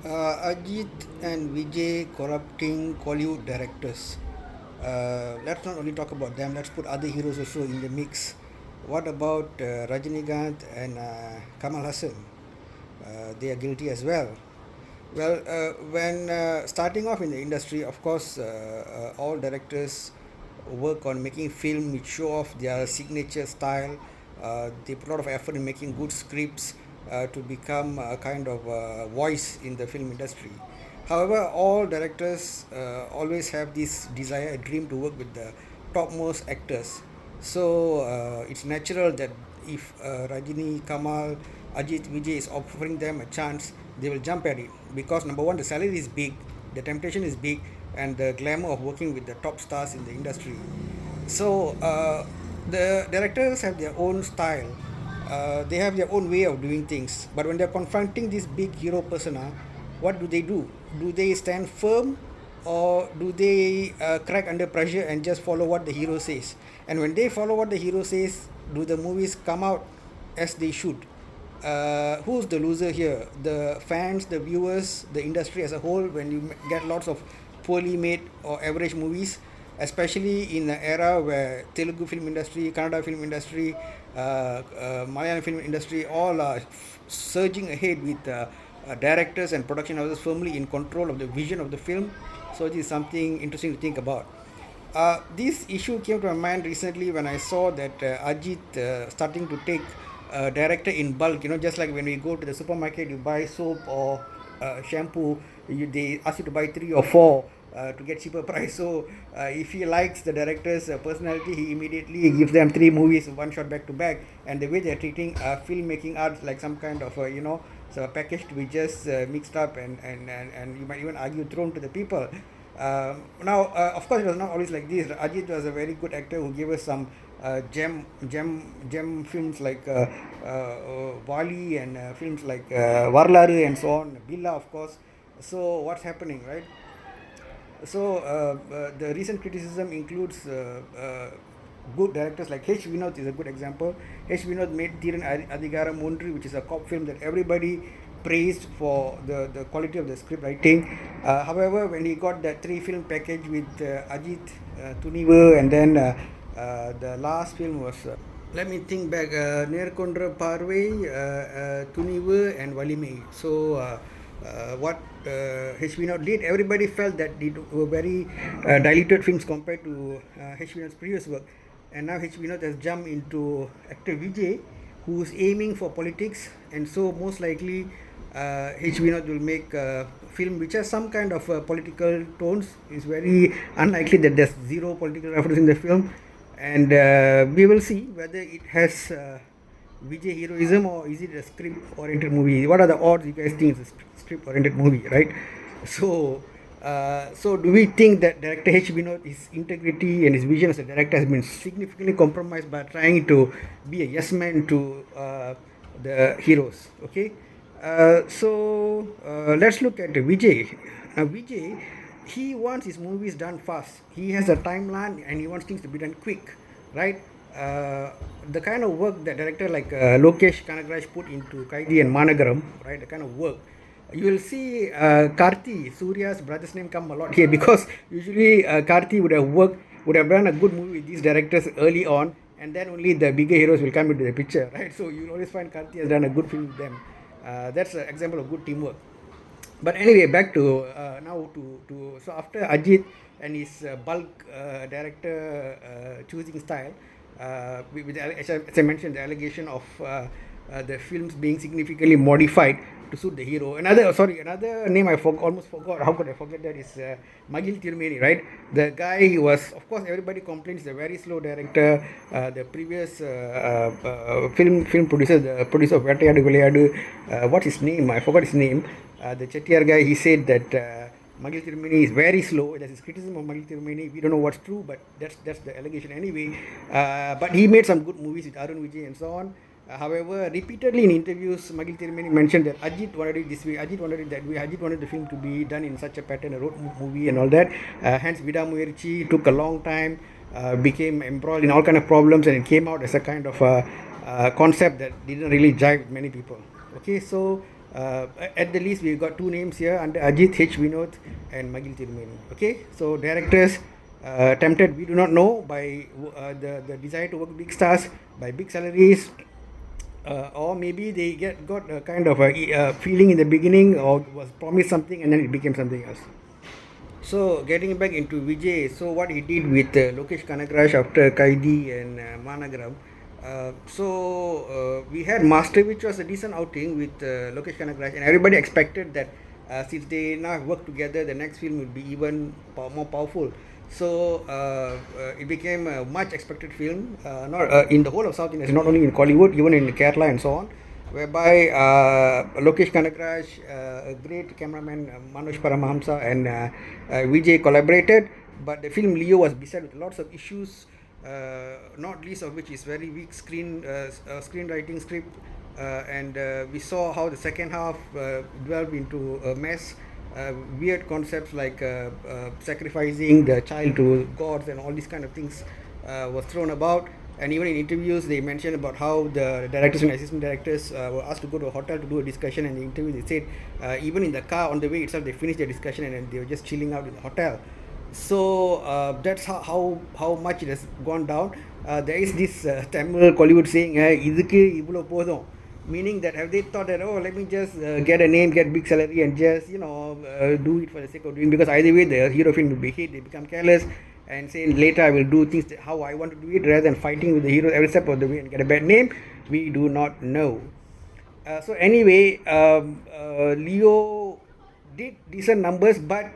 Ajit and Vijay corrupting Kollywood directors. Let's not only talk about them, let's put other heroes also in the mix. What about Rajinikanth and Kamal Hassan? They are guilty as well. Well, when starting off in the industry, of course, all directors work on making film which show off their signature style. They put a lot of effort in making good scripts to become a kind of voice in the film industry. However, all directors always have this desire, a dream to work with the topmost actors. So it's natural that if Rajini, Kamal, Ajit, Vijay is offering them a chance, they will jump at it because number one, the salary is big, the temptation is big, and the glamour of working with the top stars in the industry. So the directors have their own style. They have their own way of doing things. But when they're confronting this big hero persona, what do they do? Do they stand firm or do they crack under pressure and just follow what the hero says? And when they follow what the hero says, do the movies come out as they should? Who's the loser here? The fans, the viewers, the industry as a whole, when you get lots of poorly made or average movies, especially in an era where Telugu film industry, Kannada film industry, Malayalam film industry all are surging ahead with directors and production houses firmly in control of the vision of the film. So this is something interesting to think about. This issue came to my mind recently when I saw that Ajit starting to take director in bulk. You know, just like when we go to the supermarket, you buy soap or shampoo, they ask you to buy 3 or 4 to get cheaper price. So if he likes the director's personality, he immediately gives them 3 movies, one shot back to back. And the way they're treating filmmaking art like some kind of so package to be just mixed up and you might even argue thrown to the people. Now, of course, it was not always like this. Ajit was a very good actor who gave us some gem films like Wali and films like Varlaru and so on, Billa, of course. So, what's happening, right? So, the recent criticism includes good directors like H. Vinod is a good example. H. Vinod made Thiran Adhigaram Mundri, which is a cop film that everybody praised for the quality of the script writing. However, when he got that 3 film package with Ajit, Tunivu, and then the last film was, let me think back, Nerkondra Parvai, Tunivu, and Valimai. So, what H. Vinod did, everybody felt that it were very diluted films compared to H. Vinod's previous work. And now H. Vinod has jumped into actor Vijay, who is aiming for politics, and so most likely H. Vinod will make a film which has some kind of political tones. It's very unlikely that there's zero political reference in the film, and we will see whether it has Vijay heroism or is it a script-oriented movie. What are the odds you guys think it's a script-oriented movie, right? So, so do we think that director H. Vinod, his integrity and his vision as a director has been significantly compromised by trying to be a yes man to the heroes? Okay, let's look at Vijay. Now, Vijay, he wants his movies done fast. He has a timeline and he wants things to be done quick, right? The kind of work that director like Lokesh Kanagraj put into Kaidi and Managaram, right? The kind of work you will see Karthi, Surya's brother's name, come a lot here because usually Karthi would have done a good movie with these directors early on, and then only the bigger heroes will come into the picture, right? So you'll always find Karthi has done a good film with them. That's an example of good teamwork. But anyway, back to now to so after Ajit and his bulk director choosing style, as I mentioned, the allegation of the films being significantly modified to suit the hero. Another name I almost forgot. How could I forget that? Is Magil Tirumeni, right? The guy was, of course, everybody complains he's a very slow director. The previous film producer, the producer of Vettayadu Vilayadu, what's his name? I forgot his name. The Chettiar guy, he said that Magil Tirumeni is very slow. There's his criticism of Magil Tirumeni. We don't know what's true, but that's the allegation anyway. But he made some good movies with Arun Vijay and so on. However, repeatedly in interviews, Magil Tirumeni mentioned that Ajit wanted it this way, Ajit wanted it that way, Ajit wanted the film to be done in such a pattern, a road movie and all that. Hence, Vida Muirchi took a long time, became embroiled in all kind of problems, and it came out as a kind of concept that didn't really jive with many people. Okay, so At the least, we've got two names here under Ajith H. Vinod and Magil Tirumeni. Okay, so directors tempted, we do not know, by the desire to work big stars, by big salaries, or maybe they got a kind of a feeling in the beginning, or was promised something and then it became something else. So getting back into Vijay, so what he did with Lokesh Kanagraj after Kaidi and Managaram. We had Master, which was a decent outing with Lokesh Kanagraj, and everybody expected that since they now have worked together, the next film will be even more powerful. So it became a much expected film, not in the whole of South India, not only in Kollywood, even in Kerala and so on, whereby Lokesh Kanagraj, a great cameraman, Manoj Paramahamsa, and Vijay collaborated. But the film Leo was beset with lots of issues, not least of which is very weak screenwriting script, and we saw how the second half delved into a mess. Weird concepts like sacrificing the child to gods and all these kind of things was thrown about. And even in interviews, they mentioned about how the directors and assistant directors were asked to go to a hotel to do a discussion. And in the interview, they said even in the car on the way itself, they finished their discussion and they were just chilling out in the hotel. So that's how much it has gone down. There is this Tamil Kollywood saying, "Idukku ivlo podum," meaning that have they thought that, oh, let me just get a name, get big salary, and just do it for the sake of doing, because either way the hero film will be hit, they become careless and say later I will do things how I want to do it rather than fighting with the hero every step of the way and get a bad name. We do not know. So anyway, Leo did decent numbers, but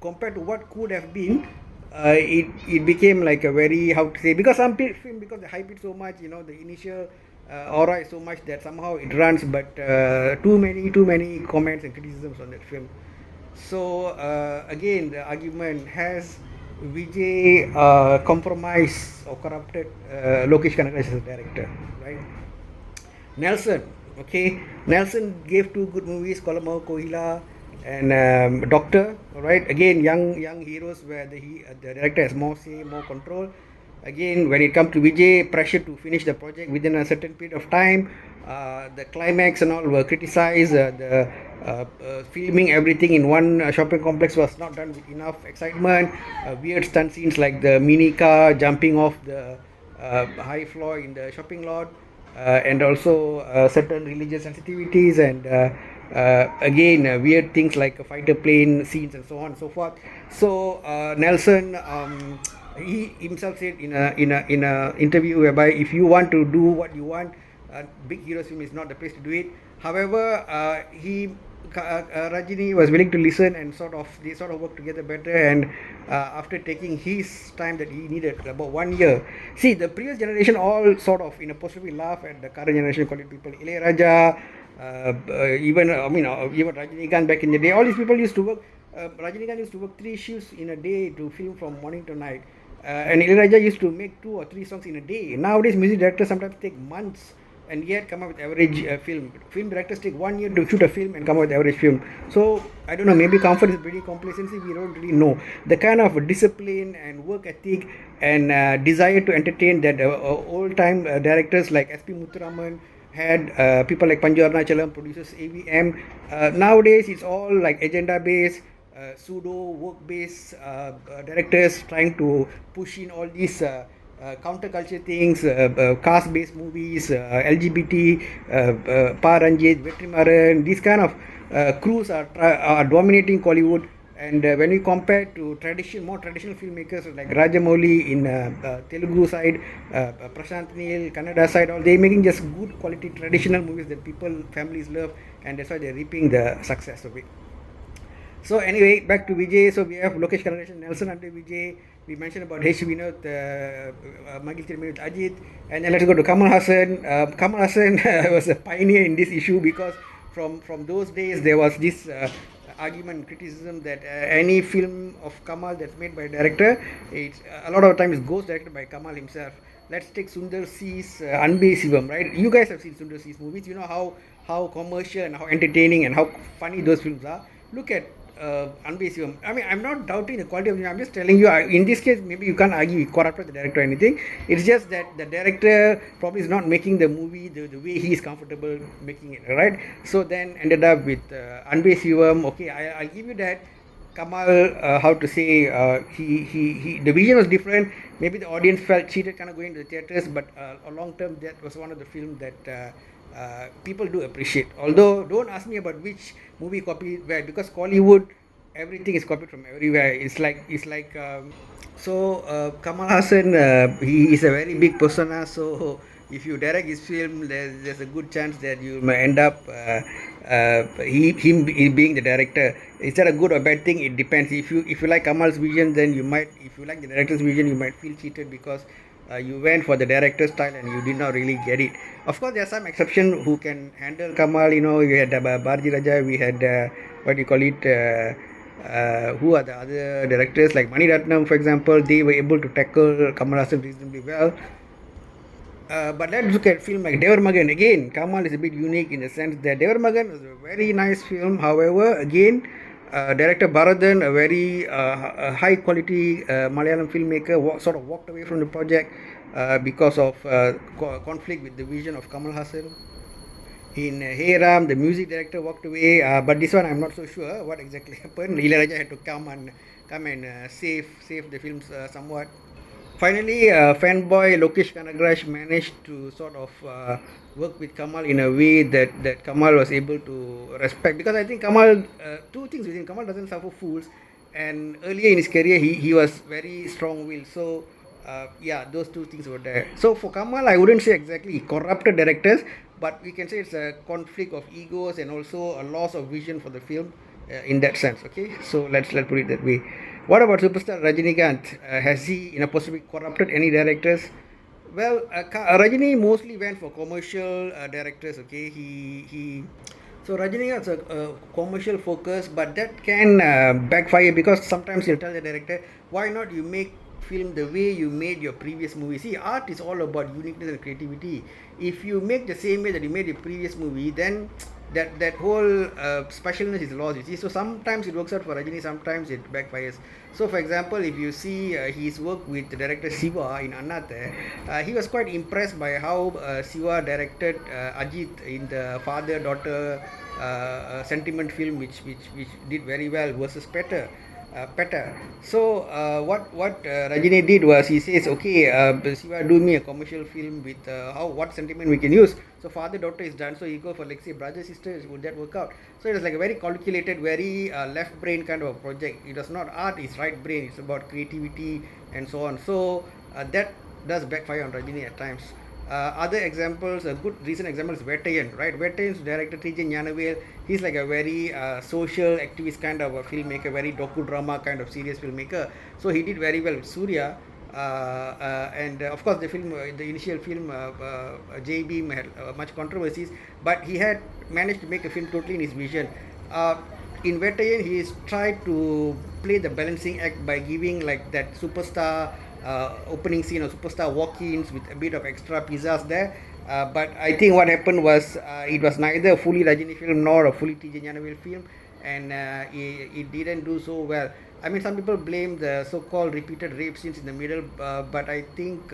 compared to what could have been, it became like a very, how to say, because some film, because they hype it so much, the initial aura is so much that somehow it runs, but too many comments and criticisms on that film. So again, the argument, has Vijay compromised or corrupted Lokesh Kanagraj as a director, right? Nelson, okay, Nelson gave two good movies, Kolamau Kohila and Doctor, right? Again, young heroes where the director has more say, more control. Again, when it comes to Vijay, pressure to finish the project within a certain period of time. The climax and all were criticized. The filming everything in one shopping complex was not done with enough excitement. Weird stunt scenes like the mini car jumping off the high floor in the shopping lot, and also certain religious sensitivities, and again weird things like fighter plane scenes and so on and so forth. So Nelson, he himself said in a interview whereby if you want to do what you want, big hero film is not the place to do it. However, Rajini was willing to listen, and they sort of worked together better. And after taking his time that he needed, about 1 year. See, the previous generation all sort of in a positive way laugh at the current generation, call it people Ilayaraja, even Rajinikanth back in the day. All these people used to work. Rajinikanth used to work 3 shifts in a day to film from morning to night. And Ilayaraja used to make 2 or 3 songs in a day. Nowadays, music directors sometimes take months and yet come up with average film. Film directors take 1 year to shoot a film and come up with average film. So I don't know, maybe comfort is pretty complacency, we don't really know. The kind of discipline and work ethic and desire to entertain that old time directors like S.P. Muthuraman had, people like Panju Arunachalam, producers AVM. Nowadays it's all like agenda based, pseudo work based directors trying to push in all these counterculture things, caste based movies, LGBT, Paranjit, Vetrimaran, these kind of crews are dominating Kollywood. And when we compare to more traditional filmmakers like Rajamouli in Telugu side, Prashant Neel, Kannada side, they're making just good quality traditional movies that families love, and that's why they're reaping the success of it. So anyway, back to Vijay. So we have Lokesh Kanagraj, Nelson under Vijay. We mentioned about H. Vinod, Magil Tirumeni, Ajit, and then let's go to Kamal Hassan. Kamal Hassan was a pioneer in this issue, because from those days there was this argument, criticism that any film of Kamal that's made by a director, it's a lot of times goes directed by Kamal himself. Let's take Sundar C's Anbe Sivam, right? You guys have seen Sundar C's movies. You know how commercial and how entertaining and how funny those films are. Look at unbased. I mean, I'm not doubting the quality of it. I'm just telling you, in this case, maybe you can't argue he corrupted the director or anything. It's just that the director probably is not making the movie the way he is comfortable making it, right? So then ended up with unbased. Okay, I'll give you that. Kamal, how to say, the vision was different. Maybe the audience felt cheated kind of going to the theaters, but a long term, that was one of the films that people do appreciate. Although, don't ask me about which movie copy where, because Kollywood, everything is copied from everywhere. Kamal Hassan, he is a very big persona. So if you direct his film, there's a good chance that you may end up him being the director. Is that a good or bad thing? It depends. If you like Kamal's vision, then you might. If you like the director's vision, you might feel cheated because you went for the director's style and you did not really get it. Of course, there are some exceptions who can handle Kamal. We had Bharji Raja, we had what do you call it? Who are the other directors like Mani Ratnam, for example? They were able to tackle Kamal Hassan reasonably well. But let's look at film like Devar Magan. Again, Kamal is a bit unique in the sense that Devar Magan was a very nice film. However, again, director Bharathan, a very high quality Malayalam filmmaker, sort of walked away from the project because of conflict with the vision of Kamal Hassan. In Hey Ram, the music director walked away, but this one I'm not so sure what exactly happened. Ilaiyaraaja had to come and save the films somewhat. Finally, fanboy Lokesh Kanagraj managed to sort of work with Kamal in a way that Kamal was able to respect. Because I think Kamal, two things with him: Kamal doesn't suffer fools, and earlier in his career, he was very strong-willed. So, yeah, those two things were there. So for Kamal, I wouldn't say exactly he corrupted directors, but we can say it's a conflict of egos and also a loss of vision for the film in that sense. Okay, so let's put it that way. What about superstar Rajinikanth? Has he, in a possibly corrupted any directors? Well, Rajini mostly went for commercial directors. Okay, so Rajinikanth's a commercial focus, but that can backfire because sometimes he'll tell the director, why not you make film the way you made your previous movie. See, art is all about uniqueness and creativity. If you make the same way that you made your previous movie, then that whole specialness is lost, you see. So sometimes it works out for Rajini, sometimes it backfires. So for example, if you see his work with the director Siva in Annatha, he was quite impressed by how Siva directed Ajit in the father-daughter sentiment film, which did very well versus Petter. So what Rajini did was he says, okay, Siva, do me a commercial film with what sentiment we can use. So father daughter is done. So you go for, like, say, brother sister. Would that work out? So it was like a very calculated, very left brain kind of a project. It was not art; it's right brain. It's about creativity and so on. So that does backfire on Rajini at times. Other examples, a good recent example is Vettayan, right? Vettayan's director T.J. Gnanavel, he's like a very social activist kind of a filmmaker, very docudrama kind of serious filmmaker. So he did very well with Surya. And of course, the initial film, J Beam, had much controversies, but he had managed to make a film totally in his vision. In Vettayan, he is tried to play the balancing act by giving like that superstar opening scene or superstar walk-ins with a bit of extra pizzas there. But I think what happened was it was neither a fully Rajini film nor a fully T.J. Gnanavel film, and it didn't do so well. I mean, some people blame the so-called repeated rape scenes in the middle, but I think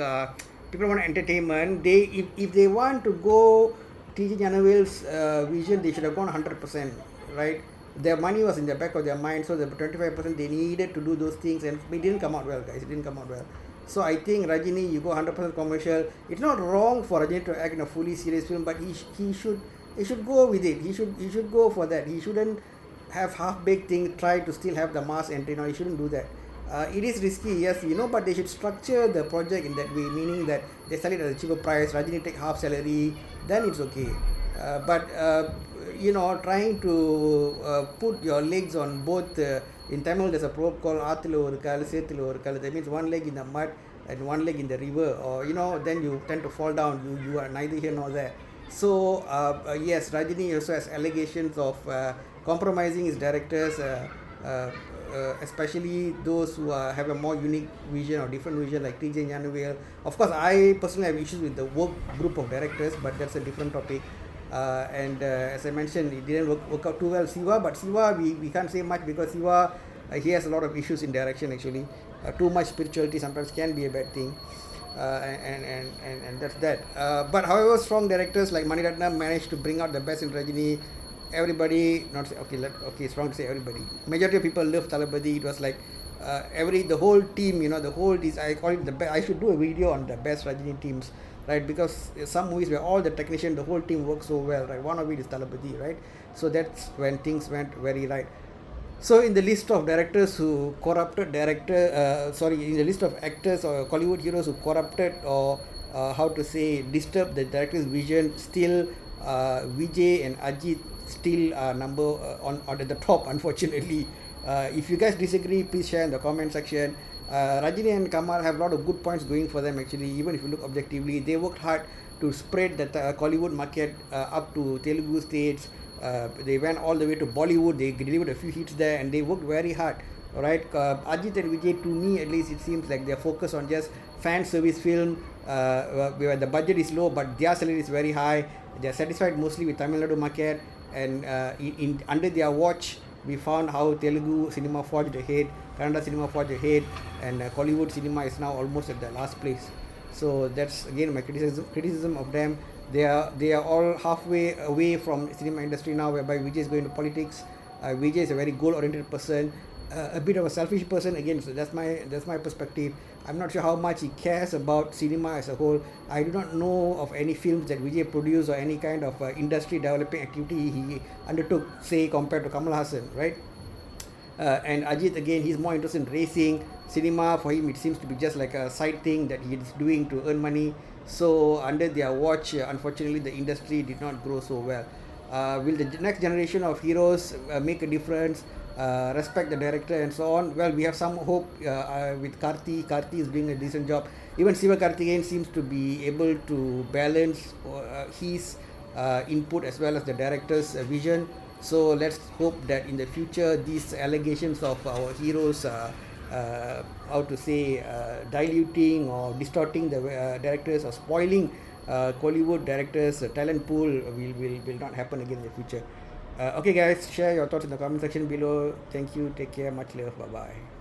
people want entertainment. If they want to go T.J. Gnanavel's vision, they should have gone 100%, right? Their money was in the back of their mind, so the 25% they needed to do those things, and it didn't come out well, guys. It didn't come out well. So I think Rajini, you go 100% commercial. It's not wrong for Rajini to act in a fully serious film, but he should go with it. He should go for that. He shouldn't have half-baked thing, try to still have the mass entry. No, he shouldn't do that. It is risky, yes, but they should structure the project in that way, meaning that they sell it at a cheaper price, Rajini take half salary, then it's okay. But trying to put your legs on both, in Tamil there's a proverb called Athilo or Kal, Sethilo or Kal, that means one leg in the mud and one leg in the river, or then you tend to fall down, you are neither here nor there. So yes, Rajini also has allegations of compromising his directors, especially those who have a more unique vision or different vision, like T.J. Gnanavel. Of course, I personally have issues with the work group of directors, but that's a different topic. And as I mentioned, it didn't work out too well. Siva, but Siva, we can't say much because Siva, he has a lot of issues in direction actually. Too much spirituality sometimes can be a bad thing. And that's that. But however, strong directors like Maniratnam managed to bring out the best in Rajini. Everybody, not say, okay, okay, it's wrong to say everybody. Majority of people love Talabadi. It was like the whole team, the whole is, I call it the best. I should do a video on the best Rajini teams, right? Because some movies where all the technician, the whole team works so well, right? One of it is Talabadi, right? So that's when things went very right. So in the list of directors who corrupted in the list of actors or Kollywood heroes who corrupted or how to say disturbed the director's vision, still Vijay and Ajit still are number on at the top, unfortunately. If you guys disagree, please share in the comment section. Rajini and Kamal have a lot of good points going for them actually. Even if you look objectively, they worked hard to spread the Kollywood market up to Telugu states. They went all the way to Bollywood. They delivered a few hits there, and they worked very hard. Alright, Ajit and Vijay, to me at least, it seems like they're focused on just fan service film, where the budget is low, but their salary is very high. They're satisfied mostly with Tamil Nadu market, and under their watch, we found how Telugu cinema forged ahead, Kannada cinema forged ahead, and Kollywood cinema is now almost at the last place. So that's again my criticism of them. They are all halfway away from cinema industry now, whereby Vijay is going to politics. Vijay is a very goal oriented person, a bit of a selfish person again. So that's my perspective. I'm not sure how much he cares about cinema as a whole. I do not know of any films that Vijay produced or any kind of industry developing activity he undertook, say compared to Kamal Hassan, right? And Ajit, again, he's more interested in racing. Cinema for him, it seems to be just like a side thing that he's doing to earn money. So under their watch, unfortunately, the industry did not grow so well. Will the next generation of heroes make a difference, respect the director and so on? Well, we have some hope with Karthi. Karthi is doing a decent job. Even Siva Karthikeyan seems to be able to balance his input as well as the director's vision. So let's hope that in the future these allegations of our heroes diluting or distorting the directors or spoiling Kollywood directors talent pool will not happen again in the future. Okay guys, share your thoughts in the comment section below. Thank you, take care, much love, bye bye.